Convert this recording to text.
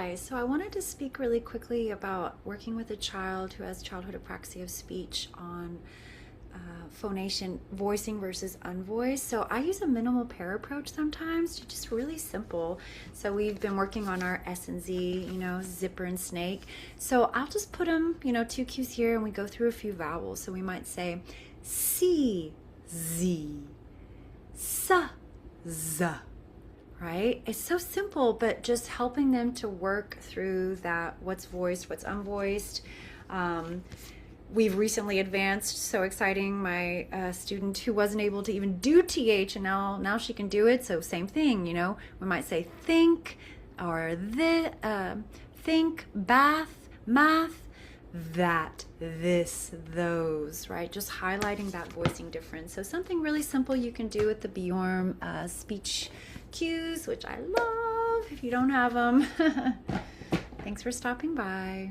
Hi, so I wanted to speak really quickly about working with a child who has childhood apraxia of speech on phonation, voicing versus unvoiced. So I use a minimal pair approach sometimes, just really simple. So we've been working on our S and Z, zipper and snake. So I'll just put them, two cues here, and we go through a few vowels. So we might say C, Z, S, Z. Right? It's so simple, but just helping them to work through that, what's voiced, what's unvoiced. We've recently advanced, so exciting, my student who wasn't able to even do TH, and now she can do it. So same thing, we might say think, or think, bath, math, that, this, those, right? Just highlighting that voicing difference. So something really simple you can do with the Bjorn speech cues, which I love if you don't have them. Thanks for stopping by.